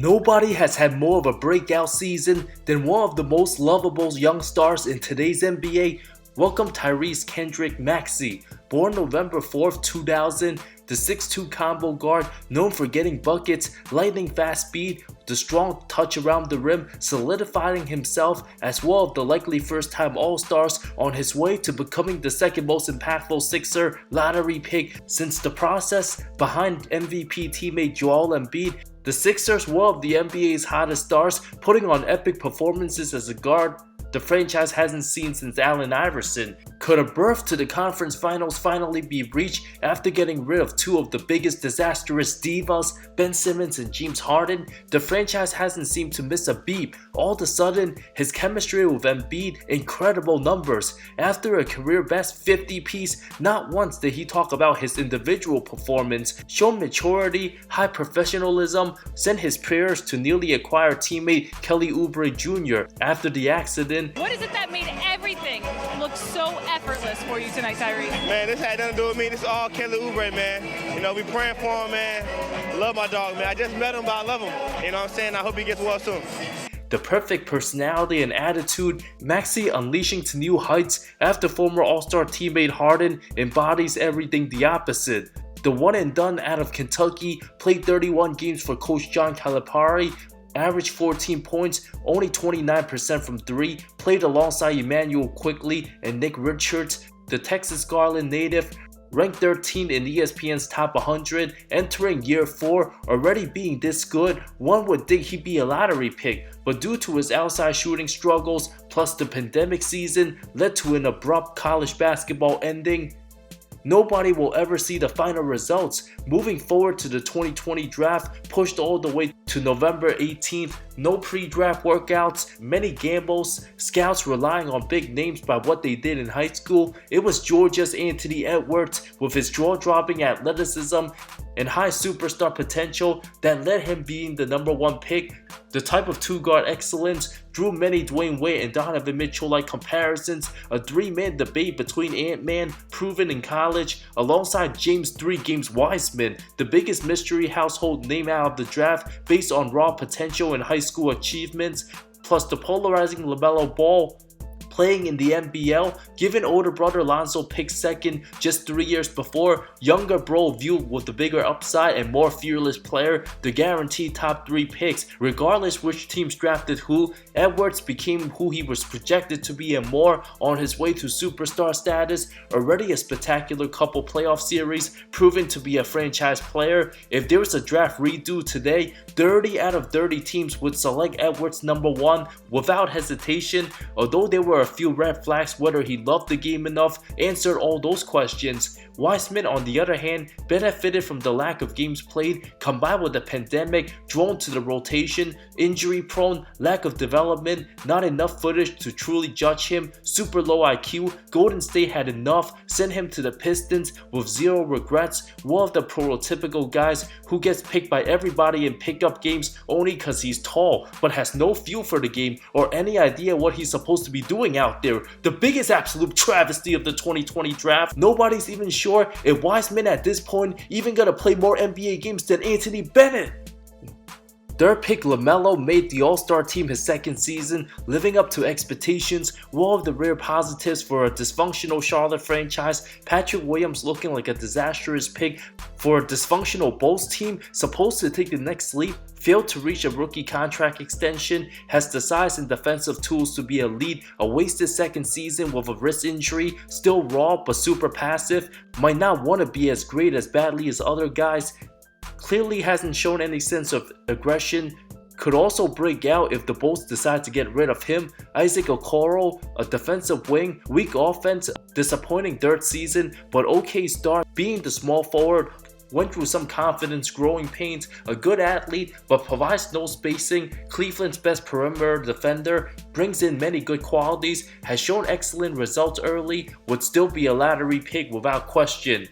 Nobody has had more of a breakout season than one of the most lovable young stars in today's NBA. Welcome Tyrese Maxey. Born November 4th, 2000, the 6'2" combo guard known for getting buckets, lightning fast speed, the strong touch around the rim, solidifying himself as one of the likely first-time All-Stars on his way to becoming the second most impactful Sixer lottery pick since the process behind MVP teammate Joel Embiid. The Sixers were one of the NBA's hottest stars, putting on epic performances as a guard the franchise hasn't seen since Allen Iverson. Could a berth to the conference finals finally be reached after getting rid of two of the biggest disastrous divas, Ben Simmons and James Harden? The franchise hasn't seemed to miss a beat. All of a sudden, his chemistry with Embiid, incredible numbers. After a career-best 50-piece, not once did he talk about his individual performance, show maturity, high professionalism, sent his prayers to newly acquired teammate Kelly Oubre Jr. after the accident. What is it that made everything look so effortless for you tonight, Tyrese? Man, this had nothing to do with me. This is all Kelly Oubre, man. You know, we praying for him, man. Love my dog, man. I just met him, but I love him. You know what I'm saying? I hope he gets well soon. The perfect personality and attitude, Maxey unleashing to new heights after former All-Star teammate Harden embodies everything the opposite. The one and done out of Kentucky, played 31 games for Coach John Calipari, averaged 14 points, only 29% from 3, played alongside Emmanuel Quickly and Nick Richards. The Texas Garland native, ranked 13 in ESPN's top 100, entering year 4, already being this good, one would think he'd be a lottery pick, but due to his outside shooting struggles, plus the pandemic season, led to an abrupt college basketball ending. Nobody will ever see the final results. Moving forward to the 2020 draft, pushed all the way to November 18th, no pre-draft workouts, many gambles, scouts relying on big names by what they did in high school. It was Georgia's Anthony Edwards with his jaw-dropping athleticism and high superstar potential that led him being the number 1 pick. The type of two-guard excellence drew many Dwayne Wade and Donovan Mitchell-like comparisons, a 3-man debate between Ant-Man, proven in college, alongside James 3 Games Wiseman, the biggest mystery household name out of the draft based on raw potential and high school achievements, plus the polarizing LaMelo Ball playing in the NBL, given older brother Lonzo picked second just 3 years before, younger bro viewed with the bigger upside and more fearless player, the guaranteed top 3 picks. Regardless which teams drafted who, Edwards became who he was projected to be and more on his way to superstar status, already a spectacular couple playoff series, proven to be a franchise player. If there was a draft redo today, 30 out of 30 teams would select Edwards number 1 without hesitation, although there were a few red flags whether he loved the game enough, answered all those questions. Wiseman, on the other hand, benefited from the lack of games played, combined with the pandemic, drawn to the rotation, injury prone, lack of development, not enough footage to truly judge him, super low IQ. Golden State had enough, sent him to the Pistons with zero regrets, one of the prototypical guys who gets picked by everybody in pickup games only cause he's tall, but has no feel for the game or any idea what he's supposed to be doing out there. The biggest absolute travesty of the 2020 draft. Nobody's even sure if Wiseman at this point even gonna play more NBA games than Anthony Bennett. Third pick LaMelo made the All-Star team his second season, living up to expectations. One of the rare positives for a dysfunctional Charlotte franchise, Patrick Williams looking like a disastrous pick for a dysfunctional Bulls team supposed to take the next leap, failed to reach a rookie contract extension, has the size and defensive tools to be elite, a wasted second season with a wrist injury, still raw but super passive, might not want to be as great as badly as other guys, clearly hasn't shown any sense of aggression, could also break out if the Bulls decide to get rid of him. Isaac Okoro, a defensive wing, weak offense, disappointing third season, but okay start, being the small forward, went through some confidence growing pains, a good athlete but provides no spacing, Cleveland's best perimeter defender, brings in many good qualities, has shown excellent results early, would still be a lottery pick without question.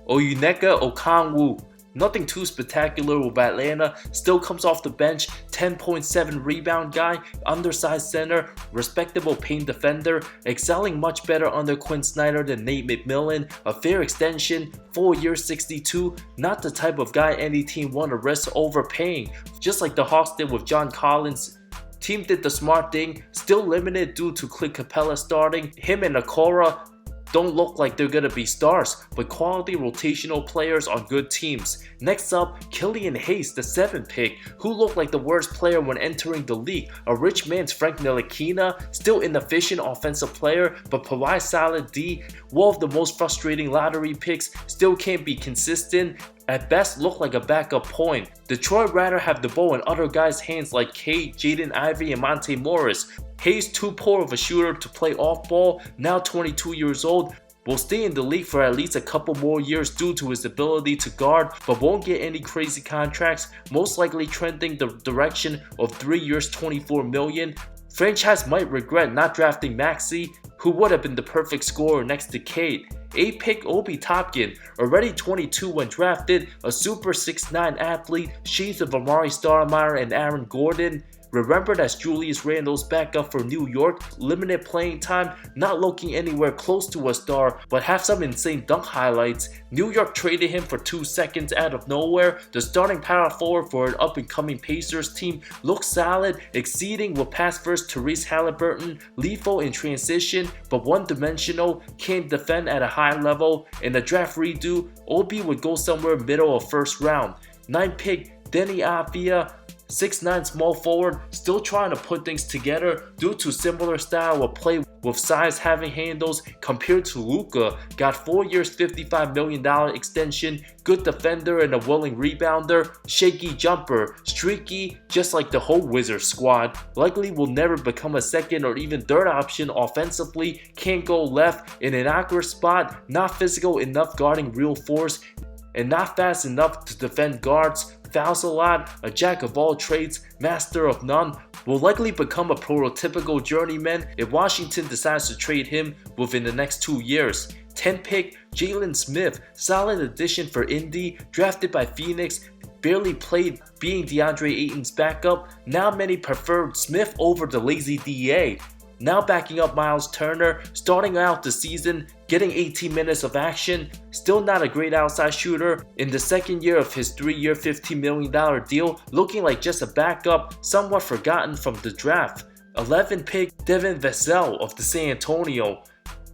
Oyineka Okongwu, Nothing too spectacular with Atlanta, still comes off the bench, 10.7 rebound guy, undersized center, respectable paint defender, excelling much better under Quinn Snyder than Nate McMillan, a fair extension, 4 years 62, not the type of guy any team want to risk overpaying, just like the Hawks did with John Collins. Team did the smart thing, still limited due to Clint Capella starting, him and Okoro don't look like they're gonna be stars, but quality rotational players on good teams. Next up, Killian Hayes, the 7th pick, who looked like the worst player when entering the league. A rich man's Frank Ntilikina, still inefficient offensive player, but provides solid D. One of the most frustrating lottery picks, still can't be consistent. At best, look like a backup point. Detroit rather have the ball in other guys' hands like Cade, Jaden Ivey, and Monte Morris. Hayes, too poor of a shooter to play off ball, now 22 years old, will stay in the league for at least a couple more years due to his ability to guard, but won't get any crazy contracts, most likely trending the direction of 3 years $24 million. Franchise might regret not drafting Maxey, who would have been the perfect scorer next to Cade. 8th pick Obi Toppin, already 22 when drafted, a super 6'9 athlete, shades of Amari Stoudemire and Aaron Gordon. Remembered as Julius Randle's backup for New York, limited playing time, not looking anywhere close to a star, but have some insane dunk highlights. New York traded him for 2 seconds out of nowhere. The starting power forward for an up-and-coming Pacers team looks solid, exceeding with pass first Tyrese Halliburton, lethal in transition, but one-dimensional, can't defend at a high level. In the draft redo, Obi would go somewhere middle of first round. 9th pick Denny Avdia, 6'9 small forward, still trying to put things together due to similar style of play with size having handles compared to Luka. Got 4 years $55 million extension, good defender and a willing rebounder, shaky jumper, streaky just like the whole Wizards squad. Likely will never become a second or even third option offensively, can't go left in an awkward spot, not physical enough guarding real force, and not fast enough to defend guards. Fouls a lot, a jack of all trades, master of none, will likely become a prototypical journeyman if Washington decides to trade him within the next 2 years. 10th pick Jalen Smith, solid addition for Indy, drafted by Phoenix, barely played being DeAndre Ayton's backup. Now many prefer Smith over the lazy DA. Now backing up Miles Turner, starting out the season, getting 18 minutes of action, still not a great outside shooter. In the second year of his 3-year $15 million deal, looking like just a backup, somewhat forgotten from the draft. 11th pick Devin Vassell of the San Antonio.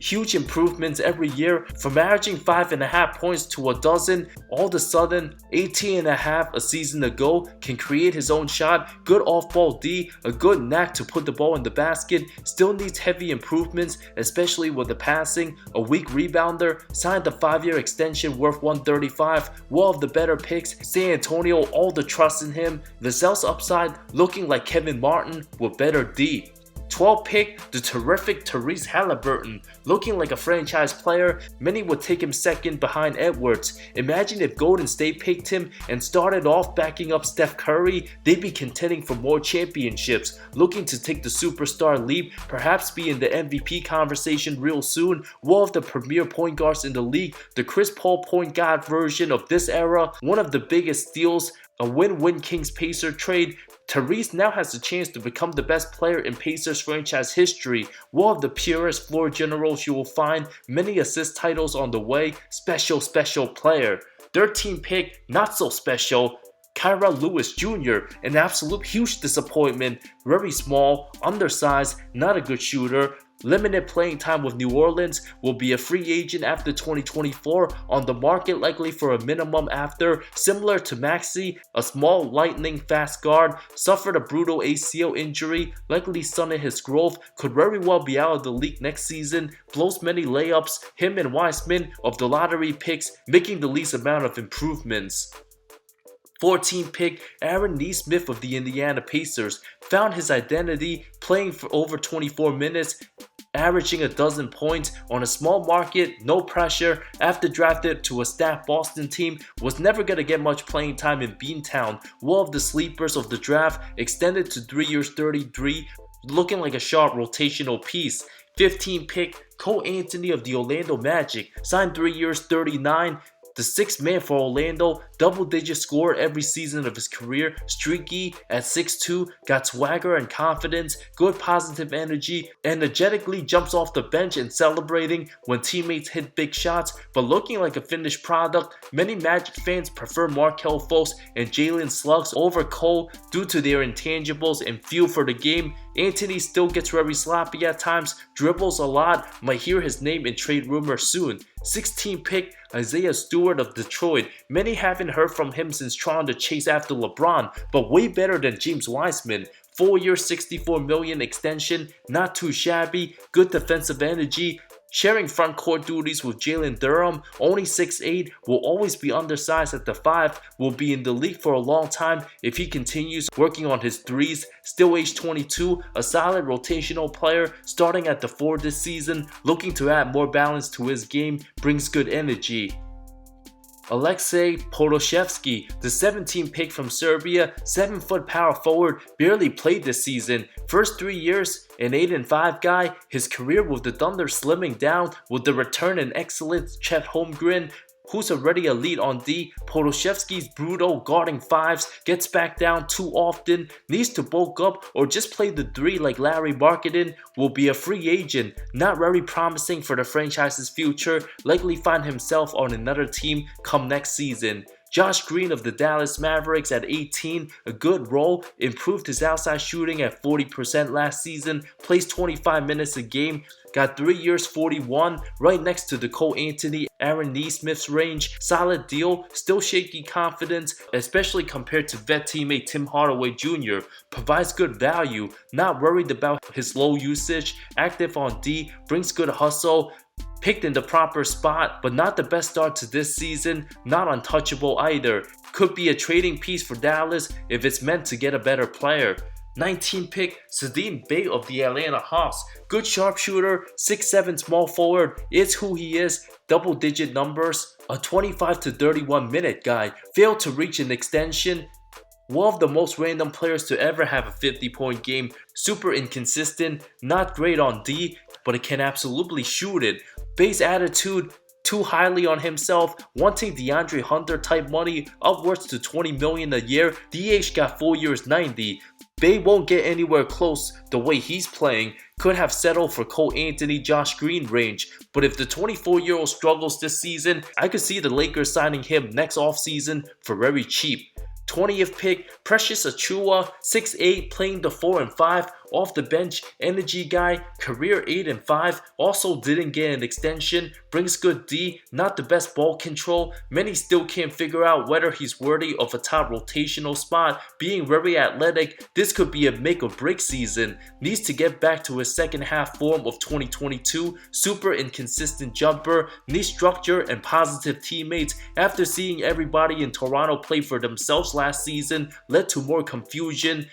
Huge improvements every year, from averaging 5.5 points to a dozen, all of a sudden 18.5 a season ago, can create his own shot, good off-ball D, a good knack to put the ball in the basket, still needs heavy improvements, especially with the passing, a weak rebounder, signed a 5-year extension worth $135, one of the better picks, San Antonio all the trust in him, Vassell's upside looking like Kevin Martin with better D. 12th pick, the terrific Tyrese Halliburton, looking like a franchise player. Many would take him second behind Edwards. Imagine if Golden State picked him and started off backing up Steph Curry, they'd be contending for more championships, looking to take the superstar leap, perhaps be in the MVP conversation real soon. One of the premier point guards in the league, the Chris Paul point guard version of this era, one of the biggest steals, a win-win Kings-Pacer trade. Tyrese now has the chance to become the best player in Pacers franchise history, one of the purest floor generals you will find, many assist titles on the way, special player. 13th pick, not so special, Kira Lewis Jr., an absolute huge disappointment, very small, undersized, not a good shooter, limited playing time with New Orleans, will be a free agent after 2024, on the market likely for a minimum after. Similar to Maxey, a small lightning fast guard, suffered a brutal ACL injury, likely stunted his growth, could very well be out of the league next season, blows many layups, him and Wiseman of the lottery picks making the least amount of improvements. 14th pick Aaron Nesmith of the Indiana Pacers found his identity playing for over 24 minutes, averaging a dozen points on a small market, no pressure. After drafted to a stacked Boston team, was never going to get much playing time in Beantown. One of the sleepers of the draft, extended to 3 years $33, looking like a sharp rotational piece. 15th pick Cole Anthony of the Orlando Magic, signed 3 years $39. The 6th man for Orlando, double-digit scorer every season of his career, streaky at 6'2", got swagger and confidence, good positive energy, energetically jumps off the bench and celebrating when teammates hit big shots, but looking like a finished product. Many Magic fans prefer Markelle Fultz and Jalen Suggs over Cole due to their intangibles and feel for the game. Anthony still gets very sloppy at times, dribbles a lot, might hear his name in trade rumors soon. 16 pick Isaiah Stewart of Detroit. Many haven't heard from him since trying to chase after LeBron, but way better than James Wiseman. 4-year $64 million extension, not too shabby, good defensive energy. Sharing front court duties with Jalen Durham, only 6'8", will always be undersized at the 5, will be in the league for a long time if he continues working on his threes. Still age 22, a solid rotational player, starting at the 4 this season, looking to add more balance to his game, brings good energy. Aleksej Podoševski, the 17th pick from Serbia, 7-foot power forward, barely played this season. First 3 years, an 8-5 guy, his career with the Thunder slimming down with the return and excellent Chet Holmgren, who's already elite on D. Podoševski's brutal guarding 5s, gets back down too often, needs to bulk up or just play the 3 like Larry Marketing, will be a free agent, not very promising for the franchise's future, likely find himself on another team come next season. Josh Green of the Dallas Mavericks at 18, a good role, improved his outside shooting at 40% last season, plays 25 minutes a game, got 3 years 41, right next to the Cole Anthony, Aaron Nesmith's range. Solid deal, still shaky confidence, especially compared to vet teammate Tim Hardaway Jr. Provides good value, not worried about his low usage, active on D, brings good hustle, picked in the proper spot, but not the best start to this season, not untouchable either. Could be a trading piece for Dallas if it's meant to get a better player. 19 pick Saddiq Bey of the Atlanta Hawks. Good sharpshooter, 6'7" small forward, is who he is, double-digit numbers. A 25 to 31 minute guy, failed to reach an extension. One of the most random players to ever have a 50-point game, super inconsistent, not great on D, but it can absolutely shoot it. Bey's attitude, too highly on himself, wanting DeAndre Hunter type money, upwards to $20 million a year. DH got 4 years 90. Bey won't get anywhere close the way he's playing, could have settled for Cole Anthony, Josh Green range, but if the 24-year-old struggles this season, I could see the Lakers signing him next offseason for very cheap. 20th pick, Precious Achiuwa, 6'8", playing the 4 and 5, off the bench, energy guy, career 8 and 5, also didn't get an extension, brings good D, not the best ball control. Many still can't figure out whether he's worthy of a top rotational spot. Being very athletic, this could be a make or break season. Needs to get back to his second half form of 2022, super inconsistent jumper, needs structure and positive teammates. After seeing everybody in Toronto play for themselves last season, led to more confusion.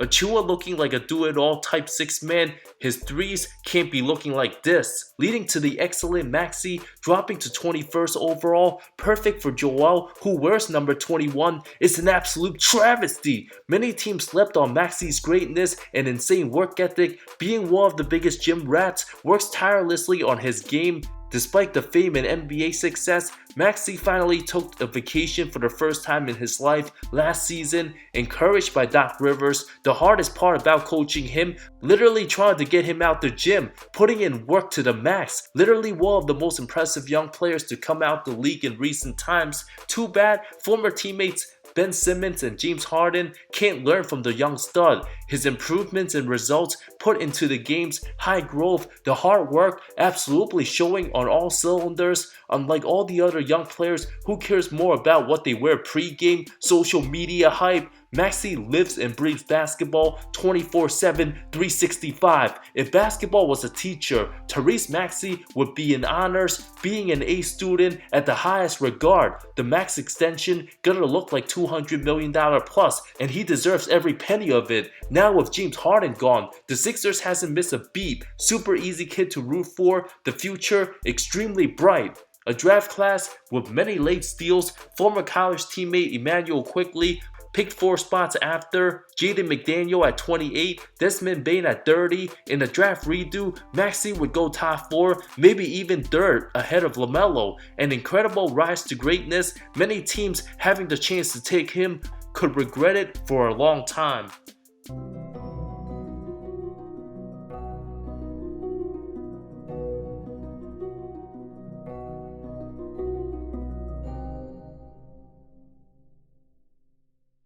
Achiuwa looking like a do-it-all type 6-man, his threes can't be looking like this, leading to the excellent Maxey dropping to 21st overall, perfect for Joel, who wears number 21. It's an absolute travesty. Many teams slept on Maxey's greatness and insane work ethic. Being one of the biggest gym rats, works tirelessly on his game. Despite the fame and NBA success, Maxey finally took a vacation for the first time in his life last season, encouraged by Doc Rivers. The hardest part about coaching him, literally trying to get him out the gym, putting in work to the max. Literally one of the most impressive young players to come out the league in recent times. Too bad former teammates Ben Simmons and James Harden can't learn from the young stud. His improvements and results put into the game's high growth, the hard work absolutely showing on all cylinders. Unlike all the other young players, who cares more about what they wear pre-game, social media hype? Maxey lives and breathes basketball 24/7, 365. If basketball was a teacher, Tyrese Maxey would be in honors, being an A student at the highest regard. The max extension gonna look like $200 million plus, and he deserves every penny of it. Now with James Harden gone, the Sixers hasn't missed a beat. Super easy kid to root for, the future extremely bright. A draft class with many late steals, former college teammate Emmanuel Quickley, picked 4 spots after, Jaden McDaniel at 28, Desmond Bane at 30. In the draft redo, Maxey would go top 4, maybe even 3rd ahead of LaMelo. An incredible rise to greatness, many teams having the chance to take him could regret it for a long time.